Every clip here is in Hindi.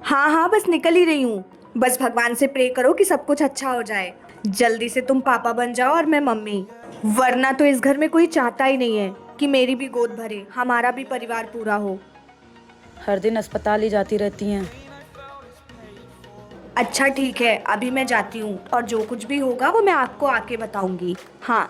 हाँ हाँ, बस निकल ही रही हूँ। बस भगवान से प्रे करो कि सब कुछ अच्छा हो जाए। जल्दी से तुम पापा बन जाओ और मैं मम्मी। वरना तो इस घर में कोई चाहता ही नहीं है कि मेरी भी गोद भरे, हमारा भी परिवार पूरा हो। हर दिन अस्पताल ही जाती रहती हैं। अच्छा ठीक है, अभी मैं जाती हूँ और जो कुछ भी होगा वो मैं आपको आके बताऊंगी। हाँ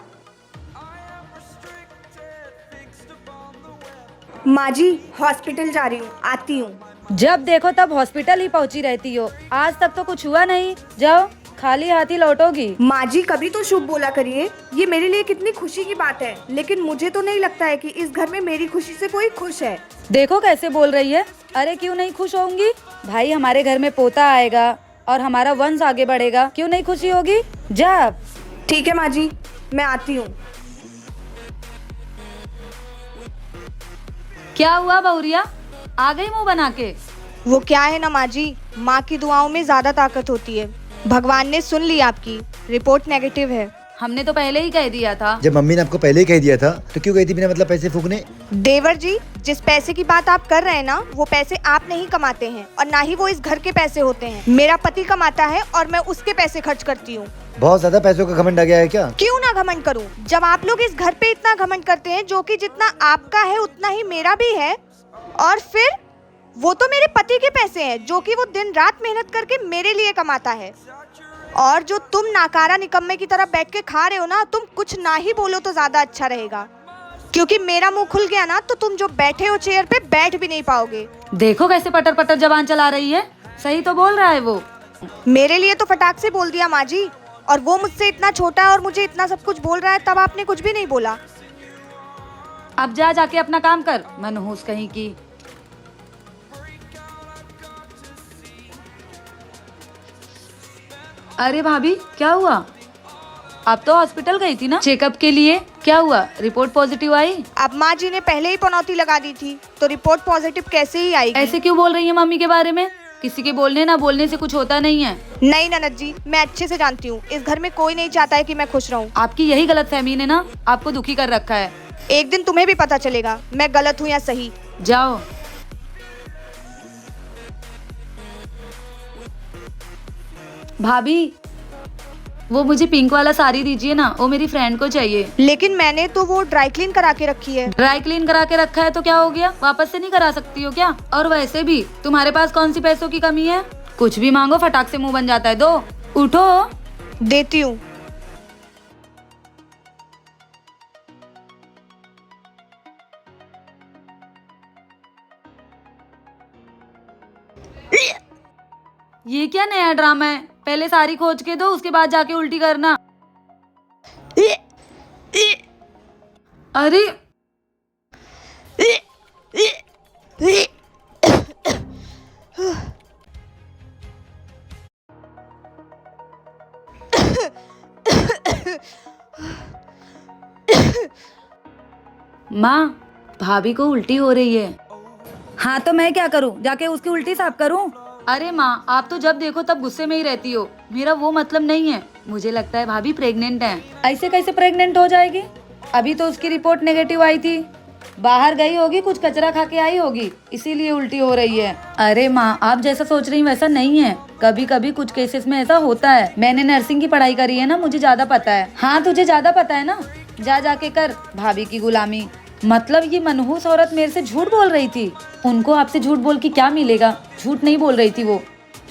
माँ जी, हॉस्पिटल जा रही हूँ, आती हूँ। जब देखो तब हॉस्पिटल ही पहुंची रहती हो। आज तक तो कुछ हुआ नहीं। जाओ, खाली हाथ ही लौटोगी। माँ जी कभी तो शुभ बोला करिए। ये मेरे लिए कितनी खुशी की बात है, लेकिन मुझे तो नहीं लगता है कि इस घर में मेरी खुशी से कोई खुश है। देखो कैसे बोल रही है। अरे क्यों नहीं खुश होंगी? भाई हमारे घर में पोता आएगा और हमारा वंश आगे बढ़ेगा, क्यों नहीं खुशी होगी? जा अब। ठीक है माँ जी, मैं आती हूँ। क्या हुआ बहुरिया, आ गई मुंह बना के? वो क्या है ना माँ जी, माँ की दुआओं में ज्यादा ताकत होती है। भगवान ने सुन ली आपकी, रिपोर्ट नेगेटिव है। हमने तो पहले ही कह दिया था। जब मम्मी ने आपको पहले ही कह दिया था तो क्यों गई थी बिना मतलब पैसे फूकने? देवर जी, जिस पैसे की बात आप कर रहे हैं ना, वो पैसे आप नहीं कमाते हैं और ना ही वो इस घर के पैसे होते हैं। मेरा पति कमाता है और मैं उसके पैसे खर्च करती हूँ। बहुत ज्यादा पैसों का घमंड आ गया है क्या? क्यों ना घमंड करूं, जब आप लोग इस घर पे इतना घमंड करते हैं, जो कि जितना आपका है उतना ही मेरा भी है। और फिर वो तो मेरे पति के पैसे हैं, जो कि वो दिन रात मेहनत करके मेरे लिए कमाता है। और जो तुम नाकारा निकम्मे की तरह बैठ के खा रहे हो ना, तुम कुछ ना ही बोलो तो ज्यादा अच्छा रहेगा, क्योंकि मेरा मुंह खुल गया ना तो तुम जो बैठे हो चेयर पे बैठ भी नहीं पाओगे। देखो कैसे पटर पटर जबान चला रही है। सही तो बोल रहा है वो। मेरे लिए तो फटाक से बोल दिया माँ जी, और वो मुझसे इतना छोटा है और मुझे इतना सब कुछ बोल रहा है, तब आपने कुछ भी नहीं बोला। अब जा जाके अपना काम कर, मनहूस कहीं की। अरे भाभी क्या हुआ? आप तो हॉस्पिटल गई थी ना चेकअप के लिए, क्या हुआ? रिपोर्ट पॉजिटिव आई? अब माँ जी ने पहले ही पनौती लगा दी थी, तो रिपोर्ट पॉजिटिव कैसे ही आएगी? ऐसे क्यों बोल रही है मम्मी के बारे में? किसी के बोलने ना बोलने से कुछ होता नहीं है। नहीं ननद जी, मैं अच्छे से जानती हूँ, इस घर में कोई नहीं चाहता है कि मैं खुश रहूँ। आपकी यही गलतफहमी ने ना आपको दुखी कर रखा है। एक दिन तुम्हें भी पता चलेगा मैं गलत हूँ या सही। जाओ। भाभी वो मुझे पिंक वाला साड़ी दीजिए ना, वो मेरी फ्रेंड को चाहिए। लेकिन मैंने तो वो ड्राई क्लीन करा के रखी है। ड्राई क्लीन करा के रखा है तो क्या हो गया? वापस से नहीं करा सकती हो क्या? और वैसे भी तुम्हारे पास कौन सी पैसों की कमी है? कुछ भी मांगो फटाक से मुंह बन जाता है। दो, उठो। देती हूँ। ये क्या नया ड्रामा है? पहले सारी खोज के दो, उसके बाद जाके उल्टी करना। अरे माँ, भाभी को उल्टी हो रही है। हाँ तो मैं क्या करूँ? जाके उसकी उल्टी साफ करूँ? अरे माँ, आप तो जब देखो तब गुस्से में ही रहती हो। मेरा वो मतलब नहीं है। मुझे लगता है भाभी प्रेग्नेंट है। ऐसे कैसे प्रेग्नेंट हो जाएगी? अभी तो उसकी रिपोर्ट नेगेटिव आई थी। बाहर गई होगी, कुछ कचरा खा के आई होगी, इसीलिए उल्टी हो रही है। अरे माँ, आप जैसा सोच रही हैं वैसा नहीं है। कभी कभी कुछ केसेस में ऐसा होता है। मैंने नर्सिंग की पढ़ाई करी है ना, मुझे ज्यादा पता है। हाँ तुझे ज्यादा पता है ना, जा जाके कर भाभी की गुलामी। मतलब ये मनहूस औरत मेरे से झूठ बोल रही थी। उनको आपसे झूठ बोल के क्या मिलेगा? झूठ नहीं बोल रही थी वो,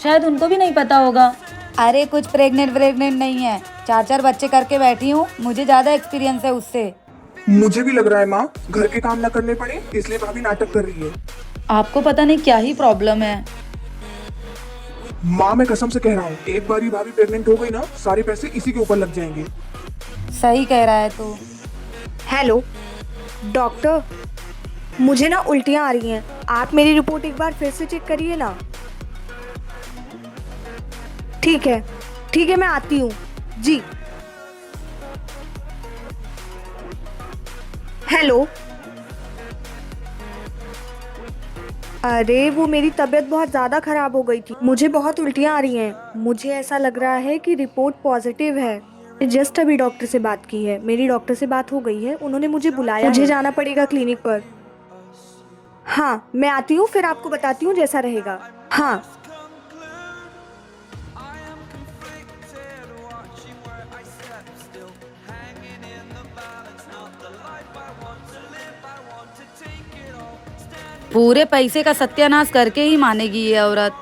शायद उनको भी नहीं पता होगा। अरे कुछ प्रेग्नेंट नहीं है, 4 बच्चे करके बैठी हूँ, मुझे ज्यादा एक्सपीरियंस है उससे। मुझे भी लग रहा है माँ, घर के काम न करने पड़े इसलिए भाभी नाटक कर रही है। आपको पता नहीं क्या ही प्रॉब्लम है। माँ मैं कसम से कह रहा हूँ, एक बार ही भाभी प्रेग्नेंट हो गई ना, सारे पैसे इसी के ऊपर लग जाएंगे। सही कह रहा है तू। हेलो डॉक्टर, मुझे ना उल्टियाँ आ रही हैं, आप मेरी रिपोर्ट एक बार फिर से चेक करिए ना। ठीक है मैं आती हूँ जी। हेलो, अरे वो मेरी तबीयत बहुत ज़्यादा ख़राब हो गई थी, मुझे बहुत उल्टियाँ आ रही हैं। मुझे ऐसा लग रहा है कि रिपोर्ट पॉजिटिव है। जस्ट अभी डॉक्टर से बात की है, मेरी डॉक्टर से बात हो गई है, उन्होंने मुझे बुलाया, मुझे जाना पड़ेगा क्लिनिक पर। हाँ मैं आती हूँ, फिर आपको बताती हूँ जैसा रहेगा। हाँ पूरे पैसे का सत्यानाश करके ही मानेगी ये औरत।